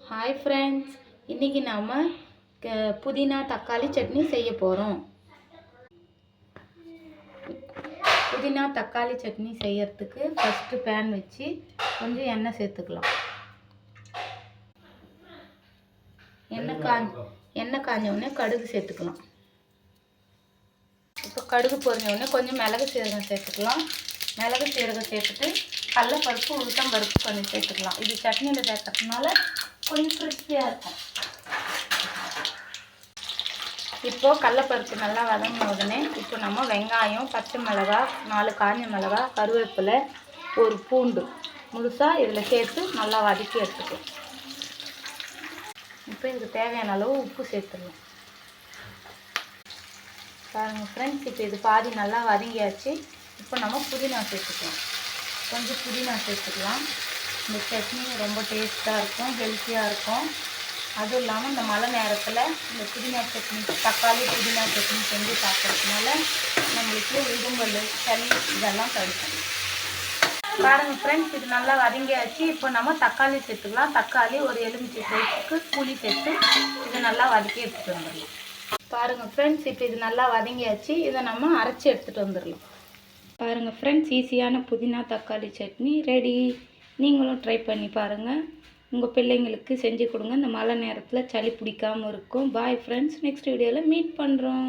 Hi friends, இன்றைக்கி நாம் புதினா தக்காளி சட்னி செய்ய போகிறோம். புதினா தக்காளி சட்னி செய்யறதுக்கு ஃபஸ்ட்டு பேன் வச்சு கொஞ்சம் எண்ணெய் சேர்த்துக்கலாம். எண்ணெய் காஞ்ச உடனே கடுகு சேர்த்துக்கலாம். இப்போ கடுகு பொரிஞ்ச உடனே கொஞ்சம் மிளகு சீரகம் சேர்த்துக்கலாம். மிளகு சீரகம் சேர்த்துட்டு கடலைப்பருப்பு உளுத்தம் பருப்பு கொஞ்சம் சேர்த்துக்கலாம். இது சட்னியில் சேர்க்கறதுனால கொஞ்சம் கிறிஸ்பியாக இருக்கும். இப்போது கடலைப்பருப்பு நல்லா வதங்கின உடனே இப்போ நம்ம வெங்காயம், பச்சை மிளகாய், 4 காஞ்ச மிளகாய், கருவேப்பிலை, ஒரு பூண்டு முழுசாக இதில் சேர்த்து நல்லா வதக்கி எடுத்துக்கலாம். இப்போ இதுக்கு தேவையான அளவு உப்பு சேர்த்துடலாம். பாருங்கள் ஃப்ரெண்ட்ஸ், இப்போ இது பாதி நல்லா வதங்கியாச்சு. இப்போ நம்ம புதினா சேர்த்துக்கலாம். கொஞ்சம் புதினா சேர்த்துக்கலாம். இந்த சட்னி ரொம்ப டேஸ்ட்டாக இருக்கும், ஹெல்த்தியாக இருக்கும். அதுவும் இல்லாமல் இந்த மழை நேரத்தில் இந்த புதினா சட்னி, தக்காளி புதினா சட்னி செஞ்சு சாப்பிட்றதுனால நம்மளுக்கு இருமல், சளி இதெல்லாம் தடுக்கும். பாருங்கள் ஃப்ரெண்ட்ஸ், இது நல்லா வதங்கியாச்சு. இப்போ நம்ம தக்காளி சேர்த்துக்கலாம். தக்காளி ஒரு எலுமிச்சை சைஸுக்கு புளி சேர்த்து இதை நல்லா வதக்கி எடுத்துகிட்டு வந்துடலாம். பாருங்கள் ஃப்ரெண்ட்ஸ், இப்போ இது நல்லா வதங்கியாச்சு. இதை நம்ம அரைச்சி எடுத்துகிட்டு வந்துடலாம். பாருங்கள் ஃப்ரெண்ட்ஸ், ஈஸியான புதினா தக்காளி சட்னி ரெடி. நீங்களும் ட்ரை பண்ணி பாருங்கள். உங்கள் பிள்ளைங்களுக்கு செஞ்சு கொடுங்க. இந்த மழை நேரத்தில் சளி பிடிக்காமல் இருக்கும். பாய் ஃப்ரெண்ட்ஸ், நெக்ஸ்ட் வீடியோவில் மீட் பண்ணுறோம்.